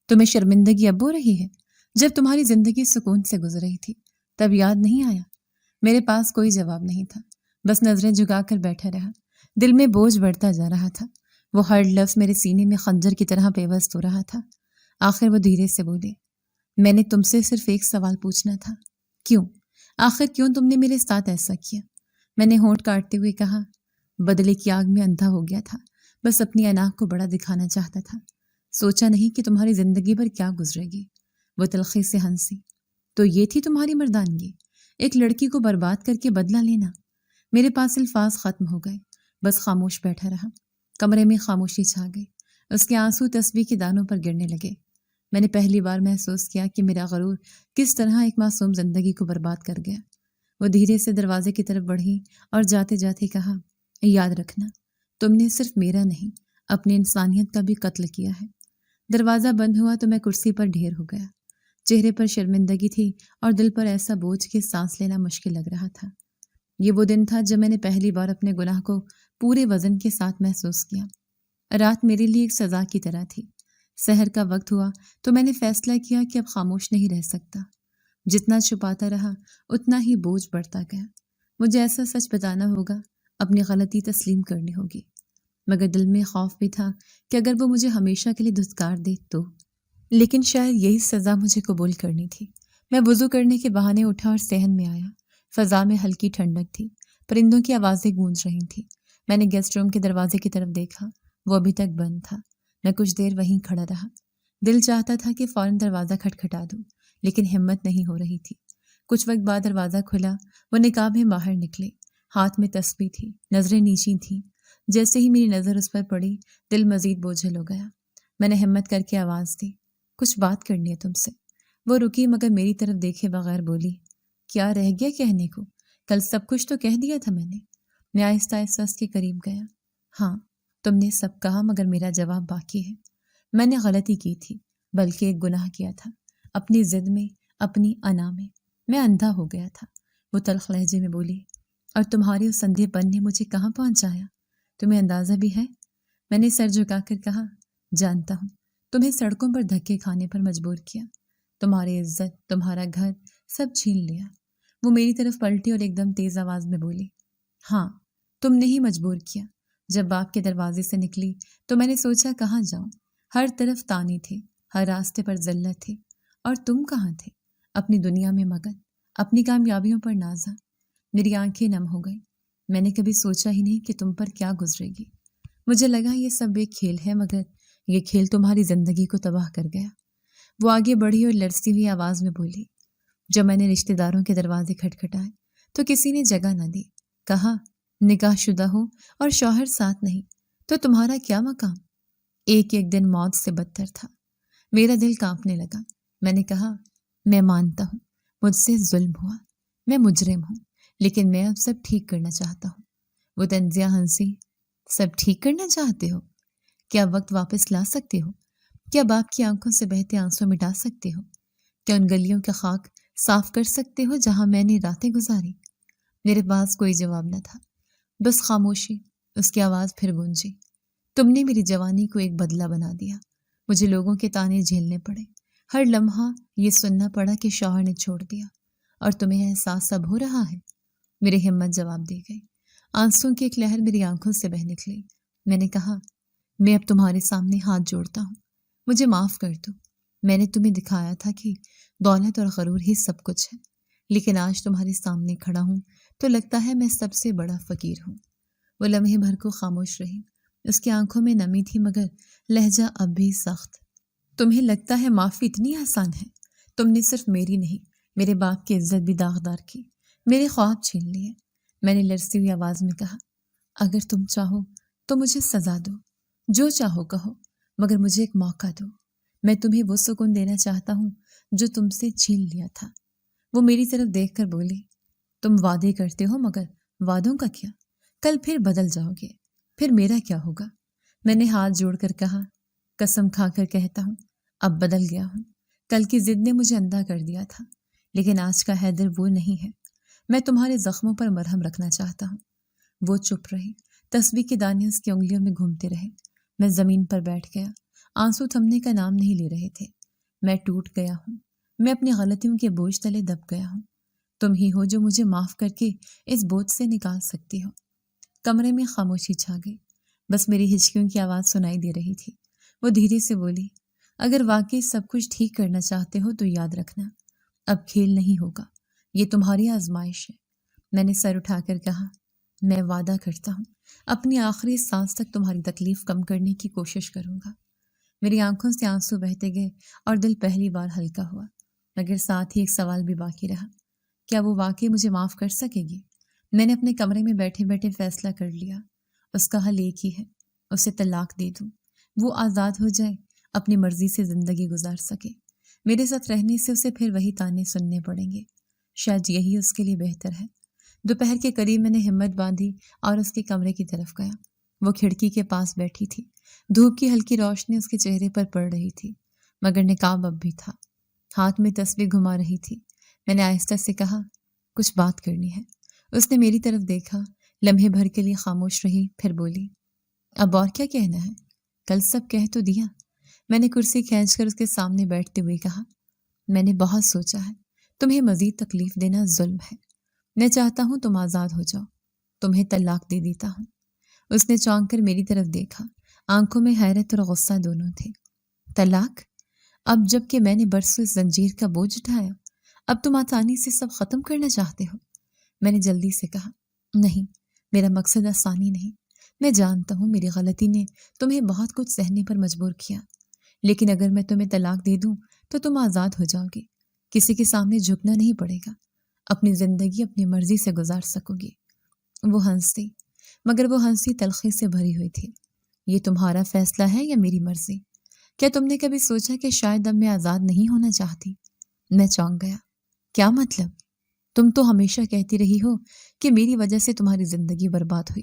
تمہیں شرمندگی اب ہو رہی ہے؟ جب تمہاری زندگی سکون سے گزر رہی تھی تب یاد نہیں آیا؟ میرے پاس کوئی جواب نہیں تھا، بس نظریں جھکا کر بیٹھا رہا۔ دل میں بوجھ بڑھتا جا رہا تھا، وہ ہر لفظ میرے سینے میں خنجر کی طرح پیوست ہو رہا تھا۔ آخر وہ دھیرے سے بولے، میں نے تم سے صرف ایک سوال پوچھنا تھا، کیوں؟ آخر کیوں تم نے میرے ساتھ ایسا کیا؟ میں نے ہونٹ کاٹتے ہوئے کہا، بدلے کی آگ میں اندھا ہو گیا تھا، بس اپنی انا کو بڑا دکھانا چاہتا تھا، سوچا نہیں کہ تمہاری زندگی پر کیا گزرے گی۔ وہ تلخی سے ہنسی، تو یہ تھی تمہاری مردانگی، ایک لڑکی کو برباد کر کے بدلہ لینا؟ میرے پاس الفاظ ختم ہو گئے، بس خاموش بیٹھا رہا۔ کمرے میں خاموشی چھا گئی، اس کے آنسو تسبیح کے دانوں پر گرنے لگے۔ میں نے پہلی بار محسوس کیا کہ میرا غرور کس طرح ایک معصوم زندگی کو برباد کر گیا۔ وہ دھیرے سے دروازے کی طرف بڑھی اور جاتے جاتے کہا، یاد رکھنا، تم نے صرف میرا نہیں، اپنی انسانیت کا بھی قتل کیا ہے۔ دروازہ بند ہوا تو میں کرسی پر ڈھیر ہو گیا۔ چہرے پر شرمندگی تھی اور دل پر ایسا بوجھ کہ سانس لینا مشکل لگ رہا تھا۔ یہ وہ دن تھا جب میں نے پہلی بار اپنے گناہ کو پورے وزن کے ساتھ محسوس کیا۔ رات میرے لیے ایک سزا کی طرح تھی۔ سحر کا وقت ہوا تو میں نے فیصلہ کیا کہ اب خاموش نہیں رہ سکتا۔ جتنا چھپاتا رہا اتنا ہی بوجھ بڑھتا گیا۔ مجھے ایسا سچ بتانا ہوگا، اپنی غلطی تسلیم کرنی ہوگی، مگر دل میں خوف بھی تھا کہ اگر وہ مجھے ہمیشہ کے لیے دھتکار دے تو۔ لیکن شاید یہی سزا مجھے قبول کرنی تھی۔ میں وضو کرنے کے بہانے اٹھا اور صحن میں آیا۔ فضا میں ہلکی ٹھنڈک تھی، پرندوں کی آوازیں گونج رہی تھیں۔ میں نے گیسٹ روم کے دروازے کی طرف دیکھا، وہ ابھی تک بند تھا۔ میں کچھ دیر وہیں کھڑا رہا۔ دل چاہتا تھا کہ فوراً دروازہ کھٹکھٹا دوں، لیکن ہمت نہیں ہو رہی تھی۔ کچھ وقت بعد دروازہ کھلا، وہ نقاب میں باہر نکلے، ہاتھ میں تسبیح تھی، نظریں نیچی تھیں۔ جیسے ہی میری نظر اس پر پڑی، دل مزید بوجھل ہو گیا۔ میں نے ہمت کر کے آواز دی، کچھ بات کرنی ہے تم سے۔ وہ رکی مگر میری طرف دیکھے بغیر بولی، کیا رہ گیا کہنے کو؟ کل سب کچھ تو کہہ دیا تھا میں نے۔ میں آہستہ آہستہ اس کے قریب گیا۔ ہاں، تم نے سب کہا مگر میرا جواب باقی ہے۔ میں نے غلطی کی تھی، بلکہ ایک گناہ کیا تھا۔ اپنی ضد میں، اپنی انا میں اندھا ہو گیا تھا۔ وہ تلخ لہجے میں بولی، اور تمہارے اس اندھے پن نے مجھے کہاں پہنچایا؟ تمہیں اندازہ بھی ہے؟ میں نے سر جھکا کر کہا، جانتا ہوں، تمہیں سڑکوں پر دھکے کھانے پر مجبور کیا، تمہاری عزت، تمہارا گھر، سب چھین لیا۔ وہ میری طرف پلٹی اور ایک دم تیز آواز میں بولی، ہاں، تم نے ہی مجبور کیا۔ جب باپ کے دروازے سے نکلی تو میں نے سوچا کہاں جاؤں؟ ہر طرف تانے تھے، ہر راستے پر ذلت تھی، اور تم کہاں تھے؟ اپنی دنیا میں مگن، اپنی کامیابیوں پر نازا۔ میری آنکھیں نم ہو گئی۔ میں نے کبھی سوچا ہی نہیں کہ تم پر کیا گزرے گی۔ مجھے لگا یہ سب ایک کھیل ہے، مگر یہ کھیل تمہاری زندگی کو تباہ کر گیا۔ وہ آگے بڑھی اور لرزتی ہوئی آواز میں بولی، جب میں نے رشتہ داروں کے دروازے کھٹکھٹائے تو کسی نے جگہ نہ دی۔ کہا، نکاح شدہ ہو اور شوہر ساتھ نہیں تو تمہارا کیا مقام؟ ایک ایک دن موت سے بدتر تھا۔ میرا دل کانپنے لگا۔ میں نے کہا، میں مانتا ہوں مجھ سے ظلم ہوا، میں مجرم ہوں، لیکن میں اب سب ٹھیک کرنا چاہتا ہوں۔ وہ طنزیہ ہنسی، سب ٹھیک کرنا چاہتے ہو؟ کیا وقت واپس لا سکتے ہو؟ کیا باپ کی آنکھوں سے بہتے آنسو مٹا سکتے ہو؟ کیا ان گلیوں کا خاک صاف کر سکتے ہو جہاں میں نے راتیں گزاری؟ میرے پاس کوئی جواب نہ تھا، بس خاموشی۔ اس کی آواز پھر گونجی، تم نے میری جوانی کو ایک بدلہ بنا دیا۔ مجھے لوگوں کے تانے جھیلنے پڑے، ہر لمحہ یہ سننا پڑا کہ شوہر نے چھوڑ دیا، اور تمہیں احساس اب ہو رہا ہے؟ میری ہمت جواب دے گئی۔ آنسوں کی ایک لہر میری آنکھوں سے بہہ نکلی۔ میں نے کہا، میں اب تمہارے سامنے ہاتھ جوڑتا ہوں، مجھے معاف کر دو۔ میں نے تمہیں دکھایا تھا کہ دولت اور غرور ہی سب کچھ ہے، لیکن آج تمہارے سامنے کھڑا ہوں تو لگتا ہے میں سب سے بڑا فقیر ہوں۔ وہ لمحے بھر کو خاموش رہی۔ اس کی آنکھوں میں نمی تھی مگر لہجہ اب بھی سخت۔ تمہیں لگتا ہے معافی اتنی آسان ہے؟ تم نے صرف میری نہیں، میرے باپ کی عزت بھی داغدار کی، میرے خواب چھین لیے۔ میں نے لرزتی ہوئی آواز میں کہا، اگر تم چاہو تو مجھے سزا دو، جو چاہو کہو، مگر مجھے ایک موقع دو۔ میں تمہیں وہ سکون دینا چاہتا ہوں جو تم سے چھین لیا تھا۔ وہ میری طرف دیکھ کر بولی، تم وعدے کرتے ہو مگر وعدوں کا کیا؟ کل پھر بدل جاؤ گے، پھر میرا کیا ہوگا؟ میں نے ہاتھ جوڑ کر کہا، قسم کھا کر کہتا ہوں اب بدل گیا ہوں۔ کل کی ضد نے مجھے اندھا کر دیا تھا، لیکن آج کا حیدر وہ نہیں ہے۔ میں تمہارے زخموں پر مرہم رکھنا چاہتا ہوں۔ وہ چپ رہی، تسبیح کے دانے اس کی انگلیوں میں گھومتے رہے۔ میں زمین پر بیٹھ گیا، آنسو تھمنے کا نام نہیں لے رہے تھے۔ میں ٹوٹ گیا ہوں، میں اپنی غلطیوں کے بوجھ تلے دب گیا ہوں۔ تم ہی ہو جو مجھے معاف کر کے اس بوجھ سے نکال سکتی ہو۔ کمرے میں خاموشی چھا گئی، بس میری ہچکیوں کی آواز سنائی دے رہی تھی۔ وہ دھیرے سے بولی، اگر واقعی سب کچھ ٹھیک کرنا چاہتے ہو تو یاد رکھنا، اب کھیل نہیں ہوگا، یہ تمہاری آزمائش ہے۔ میں نے سر اٹھا کر کہا، میں وعدہ کرتا ہوں اپنی آخری سانس تک تمہاری تکلیف کم کرنے کی کوشش کروں گا۔ میری آنکھوں سے آنسو بہتے گئے اور دل پہلی بار ہلکا ہوا، مگر ساتھ ہی ایک سوال بھی باقی رہا، کیا وہ واقعی مجھے معاف کر سکے گی؟ میں نے اپنے کمرے میں بیٹھے بیٹھے فیصلہ کر لیا، اس کا حل ایک ہی ہے، اسے طلاق دے دوں، وہ آزاد ہو جائے، اپنی مرضی سے زندگی گزار سکے۔ میرے ساتھ رہنے سے اسے پھر وہی تانے سننے پڑیں گے، شاید یہی اس کے لیے بہتر ہے۔ دوپہر کے قریب میں نے ہمت باندھی اور اس کے کمرے کی طرف گیا۔ وہ کھڑکی کے پاس بیٹھی تھی، دھوپ کی ہلکی روشنی اس کے چہرے پر پڑ رہی تھی، مگر نقاب اب بھی تھا۔ ہاتھ میں تسبیح گھما رہی تھی۔ میں نے آہستہ سے کہا، کچھ بات کرنی ہے۔ اس نے میری طرف دیکھا، لمحے بھر کے لیے خاموش رہی، پھر بولی، اب اور کیا کہنا ہے؟ کل سب کہہ تو دیا۔ میں نے کرسی کھینچ کر اس کے سامنے بیٹھتے ہوئے کہا، میں نے بہت سوچا ہے، تمہیں مزید تکلیف دینا ظلم ہے۔ میں چاہتا ہوں تم آزاد ہو جاؤ، تمہیں طلاق دے دیتا ہوں۔ اس نے چونک کر میری طرف دیکھا، آنکھوں میں حیرت اور غصہ دونوں تھے۔ طلاق؟ اب جب کہ میں نے برسوں اس زنجیر کا بوجھ اٹھایا، اب تم آسانی سے سب ختم کرنا چاہتے ہو؟ میں نے جلدی سے کہا، نہیں، میرا مقصد آسانی نہیں۔ میں جانتا ہوں میری غلطی نے تمہیں بہت کچھ سہنے پر مجبور کیا، لیکن اگر میں تمہیں طلاق دے دوں تو تم آزاد ہو جاؤ گے، کسی کے سامنے جھکنا نہیں پڑے گا، اپنی زندگی اپنی مرضی سے گزار سکو گی۔ وہ ہنسی، مگر وہ ہنسی تلخی سے بھری ہوئی تھی۔ یہ تمہارا فیصلہ ہے یا میری مرضی؟ کیا تم نے کبھی سوچا کہ شاید اب میں آزاد نہیں ہونا چاہتی؟ میں چونک گیا، کیا مطلب؟ تم تو ہمیشہ کہتی رہی ہو کہ میری وجہ سے تمہاری زندگی برباد ہوئی۔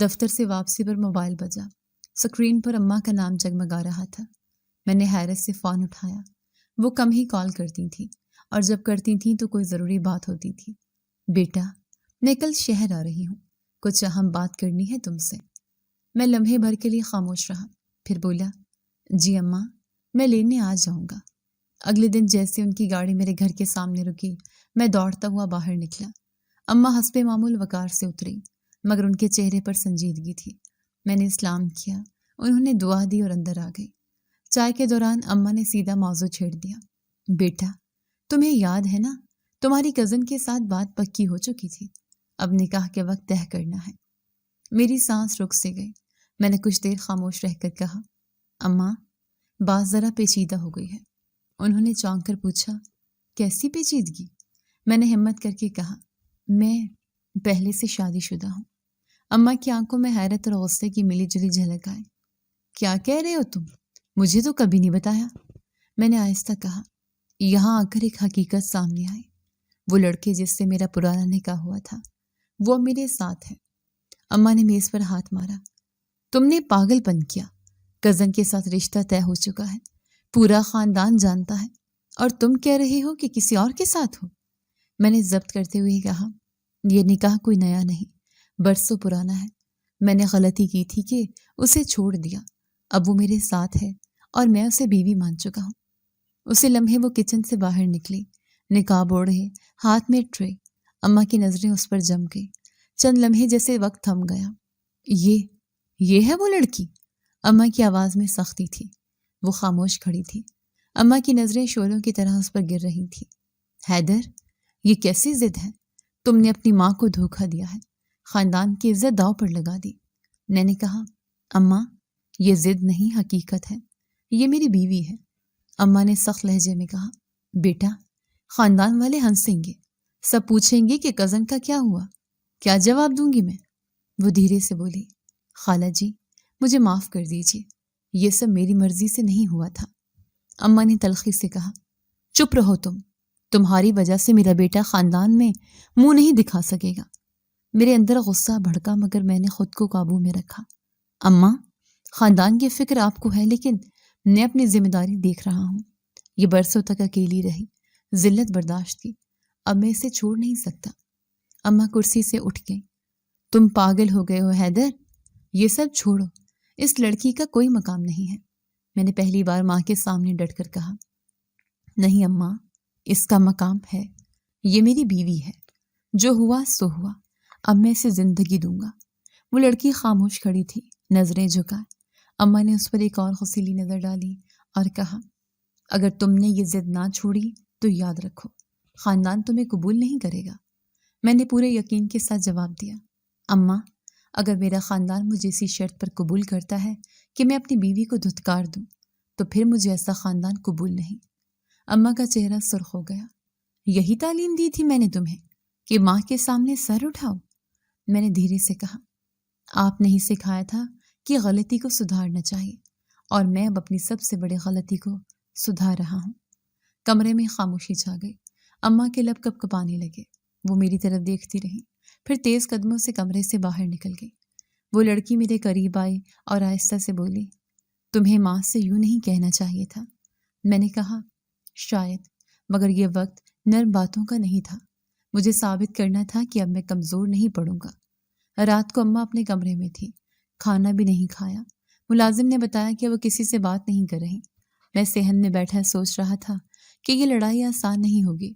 دفتر سے واپسی پر موبائل بجا۔ اسکرین پر اماں کا نام جگمگا رہا تھا۔ میں نے حیرت سے فون اٹھایا۔ وہ کم ہی کال کرتی تھیں اور جب کرتی تھیں تو کوئی ضروری بات ہوتی تھی۔ بیٹا، میں کل شہر آ رہی ہوں، کچھ اہم بات کرنی ہے تم سے۔ میں لمحے بھر کے لیے خاموش رہا، پھر بولا، جی اماں، میں لینے آ جاؤں گا۔ اگلے دن جیسے ان کی گاڑی میرے گھر کے سامنے رکی، میں دوڑتا ہوا باہر نکلا۔ اماں حسب معمول وقار سے اتری، مگر ان کے چہرے پر سنجیدگی تھی۔ میں نے سلام کیا، انہوں نے دعا دی اور اندر آ گئی۔ چائے کے دوران اماں نے سیدھا موضوع چھیڑ دیا۔ بیٹا، تمہیں یاد ہے نا، تمہاری کزن کے ساتھ بات پکی ہو چکی تھی، اب نکاح کے وقت طے کرنا ہے۔ میری سانس رک سے گئی۔ میں نے کچھ دیر خاموش رہ کر کہا، اماں، بات ذرا پیچیدہ ہو گئی ہے۔ انہوں نے چونک کر پوچھا، کیسی پیچیدگی؟ میں نے ہمت کر کے کہا، میں پہلے سے شادی شدہ ہوں۔ اماں کی آنکھوں میں حیرت اور غصے کی ملی جلی جھلک آئی۔ کیا کہہ رہے ہو تم؟ مجھے تو کبھی نہیں بتایا۔ میں نے آہستہ کہا۔ یہاں آ کر ایک حقیقت سامنے آئی۔ وہ لڑکے جس سے میرا پرانا نکاح ہوا تھا، وہ میرے ساتھ ہے۔ اماں نے میز پر ہاتھ مارا۔ تم نے پاگل پن کیا۔ کزن کے ساتھ رشتہ طے ہو چکا ہے، پورا خاندان جانتا ہے، اور تم کہہ رہے ہو کہ کسی اور کے ساتھ ہو۔ میں نے ضبط کرتے ہوئے کہا، یہ نکاح کوئی نیا نہیں، برسوں پرانا ہے۔ میں نے غلطی کی تھی کہ اسے چھوڑ دیا۔ اب وہ میرے ساتھ ہے اور میں اسے بیوی مان چکا ہوں۔ اسی لمحے وہ کچن سے باہر نکلی، نقاب اوڑھے، ہاتھ میں ٹرے۔ اماں کی نظریں اس پر جم گئی۔ چند لمحے جیسے وقت تھم گیا۔ یہ ہے وہ لڑکی؟ اماں کی آواز میں سختی تھی۔ وہ خاموش کھڑی تھی۔ اماں کی نظریں شعلوں کی طرح اس پر گر رہی تھیں۔ حیدر، یہ کیسی ضد ہے؟ تم نے اپنی ماں کو دھوکہ دیا ہے، خاندان کی عزت داؤ پر لگا دی۔ میں نے کہا، اماں، یہ ضد نہیں، حقیقت ہے، یہ میری بیوی ہے۔ اماں نے سخت لہجے میں کہا، بیٹا، خاندان والے ہنسیں گے، سب پوچھیں گے کہ کزن کا کیا ہوا، کیا جواب دوں گی میں؟ وہ دھیرے سے بولی، خالہ جی، مجھے معاف کر دیجیے، یہ سب میری مرضی سے نہیں ہوا تھا۔ اماں نے تلخی سے کہا، چپ رہو تمہاری وجہ سے میرا بیٹا خاندان میں منہ نہیں دکھا سکے گا۔ میرے اندر غصہ بھڑکا، مگر میں نے خود کو قابو میں رکھا۔ اماں، خاندان کی فکر آپ کو ہے، لیکن میں اپنی ذمہ داری دیکھ رہا ہوں۔ یہ برسوں تک اکیلی رہی، ذلت برداشت کی، اب میں اسے چھوڑ نہیں سکتا۔ اماں کرسی سے اٹھ گئی۔ تم پاگل ہو گئے ہو حیدر، یہ سب چھوڑو، اس لڑکی کا کوئی مقام نہیں ہے۔ میں نے پہلی بار ماں کے سامنے ڈٹ کر کہا، نہیں اماں، اس کا مقام ہے، یہ میری بیوی ہے، جو ہوا سو ہوا، اب میں اسے زندگی دوں گا۔ وہ لڑکی خاموش کھڑی تھی، نظریں جھکائے۔ اماں نے اس پر ایک اور غصیلی نظر ڈالی اور کہا، اگر تم نے یہ ضد نہ چھوڑی تو یاد رکھو، خاندان تمہیں قبول نہیں کرے گا۔ میں نے پورے یقین کے ساتھ جواب دیا، اماں، اگر میرا خاندان مجھے اسی شرط پر قبول کرتا ہے کہ میں اپنی بیوی کو دھتکار دوں، تو پھر مجھے ایسا خاندان قبول نہیں۔ اماں کا چہرہ سرخ ہو گیا۔ یہی تعلیم دی تھی میں نے تمہیں کہ ماں کے سامنے سر اٹھاؤ؟ میں نے دھیرے سے کہا، آپ نے ہی سکھایا تھا کہ غلطی کو سدھارنا چاہیے، اور میں اب اپنی سب سے بڑی غلطی کو سدھار رہا ہوں۔ کمرے میں خاموشی چھا گئی۔ اماں کے لب کپ کپانے لگے۔ وہ میری طرف دیکھتی رہی، پھر تیز قدموں سے کمرے سے باہر نکل گئی۔ وہ لڑکی میرے قریب آئی اور آہستہ سے بولی، تمہیں ماں سے یوں نہیں کہنا چاہیے تھا۔ میں نے کہا، شاید، مگر یہ وقت نرم باتوں کا نہیں تھا۔ مجھے ثابت کرنا تھا کہ اب میں کمزور نہیں پڑوں گا۔ رات کو اماں اپنے کمرے میں تھی، کھانا بھی نہیں کھایا۔ ملازم نے بتایا کہ وہ کسی سے بات نہیں کر رہی۔ میں صحن میں بیٹھا سوچ رہا تھا کہ یہ لڑائی آسان نہیں ہوگی،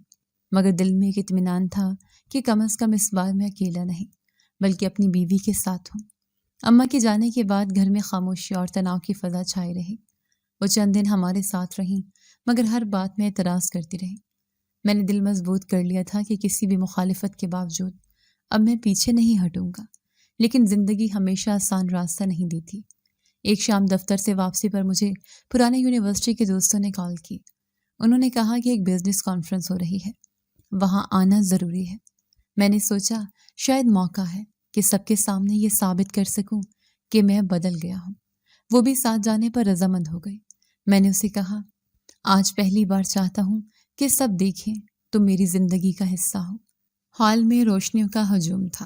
مگر دل میں ایک اطمینان تھا کہ کم از کم اس بار میں اکیلا نہیں، بلکہ اپنی بیوی کے ساتھ ہوں۔ اماں کے جانے کے بعد گھر میں خاموشی اور تناؤ کی فضا چھائی رہی۔ وہ چند دن ہمارے ساتھ رہیں، مگر ہر بات میں اعتراض کرتی رہی۔ میں نے دل مضبوط کر لیا تھا کہ کسی بھی مخالفت کے باوجود اب میں پیچھے نہیں ہٹوں گا، لیکن زندگی ہمیشہ آسان راستہ نہیں دیتی۔ ایک شام دفتر سے واپسی پر مجھے پرانے یونیورسٹی کے دوستوں نے کال کی۔ انہوں نے کہا کہ ایک بزنس کانفرنس ہو رہی ہے، وہاں آنا ضروری ہے۔ میں نے سوچا شاید موقع ہے کہ سب کے سامنے یہ ثابت کر سکوں کہ میں بدل گیا ہوں۔ وہ بھی ساتھ جانے پر رضامند ہو گئی۔ میں نے اسے کہا، آج پہلی بار چاہتا ہوں کہ سب دیکھیں، تم میری زندگی کا حصہ ہو۔ حال میں روشنیوں کا ہجوم تھا۔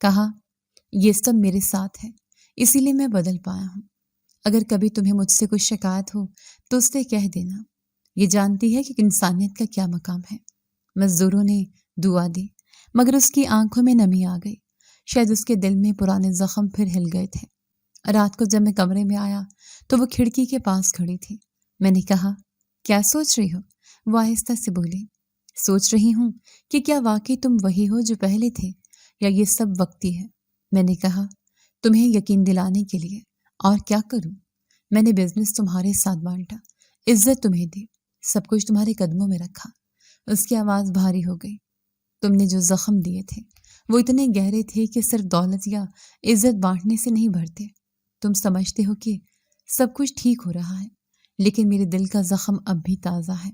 کہا یہ سب میرے ساتھ ہے، اسی لیے میں بدل پایا ہوں۔ اگر کبھی تمہیں مجھ سے کوئی شکایت ہو تو اس سے کہہ دینا۔ یہ جانتی ہے کہ انسانیت کا کیا مقام ہے۔ مزدوروں نے دعا دی مگر اس کی آنکھوں میں نمی آ گئی، شاید اس کے دل میں پرانے زخم پھر ہل گئے تھے۔ رات کو جب میں کمرے میں آیا تو وہ کھڑکی کے پاس کھڑی تھی۔ میں نے کہا کیا سوچ رہی ہو؟ وہ آہستہ سے بولی سوچ رہی ہوں کہ کیا واقعی تم وہی ہو جو پہلے تھے یا یہ سب وقتی ہے۔ میں نے کہا تمہیں یقین دلانے کے لیے اور کیا کروں؟ میں نے بزنس تمہارے ساتھ بانٹا، عزت تمہیں دی، سب کچھ تمہارے قدموں میں رکھا۔ اس کی آواز بھاری ہو گئی۔ تم نے جو زخم دیے تھے وہ اتنے گہرے تھے کہ صرف دولت یا عزت بانٹنے سے نہیں بھرتے۔ تم سمجھتے ہو کہ سب کچھ ٹھیک ہو رہا ہے لیکن میرے دل کا زخم اب بھی تازہ ہے۔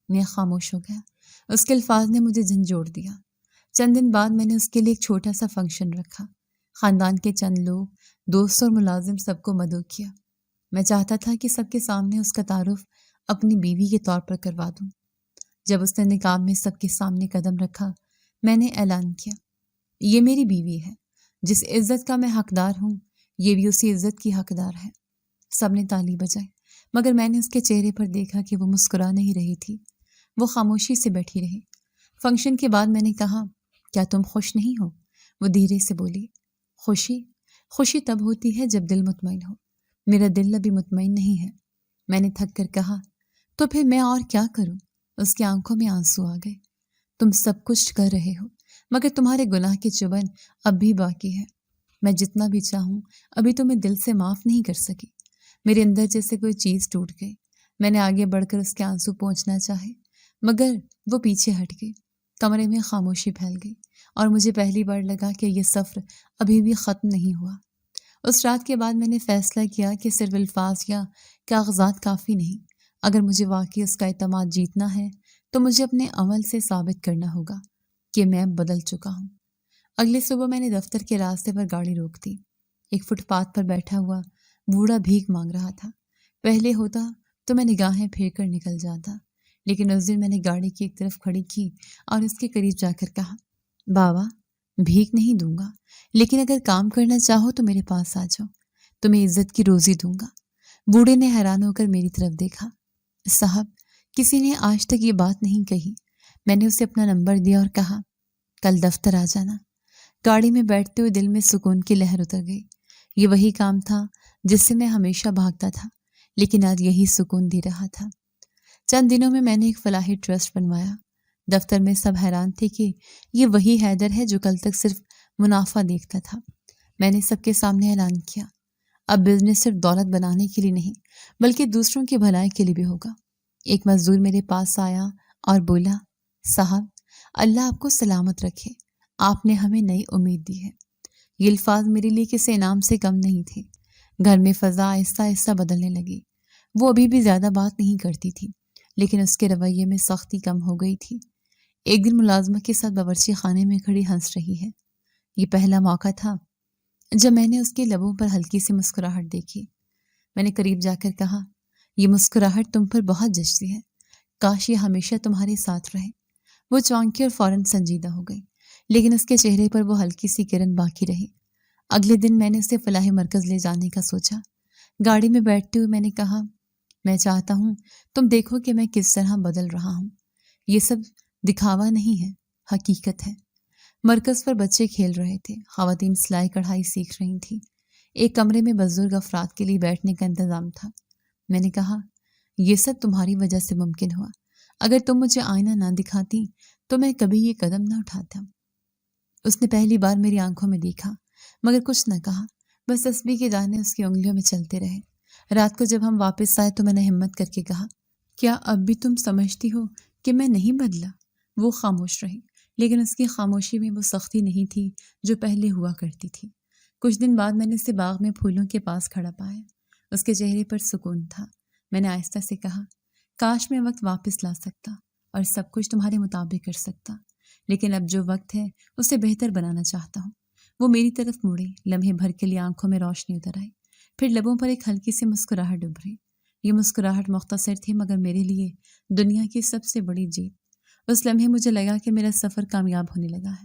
میں خاموش ہو گیا۔ اس کے الفاظ نے مجھے جھنجھوڑ دیا۔ چند دن بعد میں نے اس کے لیے ایک چھوٹا سا فنکشن رکھا۔ خاندان کے چند لوگ، دوست اور ملازم سب کو مدعو کیا۔ میں چاہتا تھا کہ سب کے سامنے اس کا تعارف اپنی بیوی کے طور پر کروا دوں۔ جب اس نے نقاب میں سب کے سامنے قدم رکھا میں نے اعلان کیا یہ میری بیوی ہے، جس عزت کا میں حقدار ہوں یہ بھی اسی عزت کی حقدار ہے۔ سب نے تالی بجائی مگر میں نے اس کے چہرے پر دیکھا کہ وہ مسکرا نہیں رہی تھی، وہ خاموشی سے بیٹھی رہی۔ فنکشن کے بعد میں نے کہا کیا تم خوش نہیں ہو؟ وہ دھیرے سے بولی خوشی تب ہوتی ہے جب دل مطمئن ہو، میرا دل ابھی مطمئن نہیں ہے۔ میں نے تھک کر کہا تو پھر میں اور کیا کروں؟ اس کی آنکھوں میں آنسو آ گئے۔ تم سب کچھ کر رہے ہو مگر تمہارے گناہ کی چبن اب بھی باقی ہے۔ میں جتنا بھی چاہوں ابھی تمہیں دل سے معاف نہیں کر سکی۔ میرے اندر جیسے کوئی چیز ٹوٹ گئی۔ میں نے آگے بڑھ کر اس کے آنسو پونچھنا چاہے مگر وہ پیچھے ہٹ گئی۔ کمرے میں خاموشی پھیل گئی اور مجھے پہلی بار لگا کہ یہ سفر ابھی بھی ختم نہیں ہوا۔ اس رات کے بعد میں نے فیصلہ کیا کہ صرف الفاظ یا کاغذات کافی نہیں۔ اگر مجھے واقعی اس کا اعتماد جیتنا ہے تو مجھے اپنے عمل سے ثابت کرنا ہوگا کہ میں بدل چکا ہوں۔ اگلے صبح میں نے دفتر کے راستے پر گاڑی روک دی۔ ایک فٹ پاتھ پر بیٹھا ہوا بوڑھا بھیک مانگ رہا تھا۔ پہلے ہوتا تو میں نگاہیں پھیر کر نکل جاتا لیکن اس دن میں نے گاڑی کی ایک طرف کھڑی کی اور اس کے قریب جا کر کہا بابا بھیک نہیں دوں گا لیکن اگر کام کرنا چاہو تو میرے پاس آ جاؤ، تمہیں عزت کی روزی دوں گا۔ بوڑھے نے حیران ہو کر میری طرف دیکھا۔ صاحب کسی نے آج تک یہ بات نہیں کہی۔ میں نے اسے اپنا نمبر دیا اور کہا کل دفتر آ جانا۔ گاڑی میں بیٹھتے ہوئے دل میں سکون کی لہر اتر گئی۔ یہ وہی کام تھا جس سے میں ہمیشہ بھاگتا تھا لیکن آج یہی سکون دے رہا تھا۔ چند دنوں میں نے ایک فلاحی ٹرسٹ بنوایا۔ دفتر میں سب حیران تھے کہ یہ وہی حیدر ہے جو کل تک صرف منافع دیکھتا تھا۔ میں نے سب کے سامنے اعلان کیا اب بزنس صرف دولت بنانے کے لیے نہیں بلکہ دوسروں کی بھلائی کے لیے بھی ہوگا۔ ایک مزدور میرے پاس آیا اور بولا صاحب اللہ آپ کو سلامت رکھے، آپ نے ہمیں نئی امید دی ہے۔ یہ الفاظ میرے لیے کسی انعام سے کم نہیں تھے۔ گھر میں فضا آہستہ آہستہ بدلنے لگی۔ وہ ابھی بھی زیادہ بات نہیں کرتی تھی لیکن اس کے رویے میں سختی کم ہو گئی تھی۔ ایک دن ملازمہ کے ساتھ باورچی خانے میں کھڑی ہنس رہی ہے۔ یہ پہلا موقع تھا جب میں نے اس کے لبوں پر ہلکی سی مسکراہٹ دیکھی۔ میں نے قریب جا کر کہا یہ مسکراہٹ تم پر بہت جچتی ہے، کاش یہ ہمیشہ تمہارے ساتھ رہے۔ وہ چونکی اور فوراً سنجیدہ ہو گئی لیکن اس کے چہرے پر وہ ہلکی سی کرن باقی رہی۔ اگلے دن میں نے اسے فلاحی مرکز لے جانے کا سوچا۔ گاڑی میں بیٹھتے ہوئے میں نے کہا میں چاہتا ہوں تم دیکھو کہ میں کس طرح بدل رہا ہوں۔ یہ سب دکھاوا نہیں ہے، حقیقت ہے۔ مرکز پر بچے کھیل رہے تھے، خواتین سلائی کڑھائی سیکھ رہی تھیں۔ ایک کمرے میں بزرگ افراد کے لیے بیٹھنے کا انتظام تھا۔ میں نے کہا یہ سب تمہاری وجہ سے ممکن ہوا، اگر تم مجھے آئینہ نہ دکھاتی تو میں کبھی یہ قدم نہ اٹھاتا۔ اس نے پہلی بار میری آنکھوں میں دیکھا مگر کچھ نہ کہا، بس تسبیح کے دانے اس کی انگلیوں میں چلتے رہے۔ رات کو جب ہم واپس آئے تو میں نے ہمت کر کے کہا کیا اب بھی تم سمجھتی ہو کہ میں نہیں بدلا؟ وہ خاموش رہی لیکن اس کی خاموشی میں وہ سختی نہیں تھی جو پہلے ہوا کرتی تھی۔ کچھ دن بعد میں نے اسے باغ میں پھولوں کے پاس کھڑا پایا۔ اس کے چہرے پر سکون تھا۔ میں نے آہستہ سے کہا کاش میں وقت واپس لا سکتا اور سب کچھ تمہارے مطابق کر سکتا، لیکن اب جو وقت ہے اسے بہتر بنانا چاہتا ہوں۔ وہ میری طرف مڑی، لمحے بھر کے لیے آنکھوں میں روشنی اتر آئی، پھر لبوں پر ایک ہلکی سی مسکراہٹ ابھری۔ یہ مسکراہٹ مختصر تھی مگر میرے لیے دنیا کی سب سے بڑی جیت۔ اس لمحے مجھے لگا کہ میرا سفر کامیاب ہونے لگا ہے۔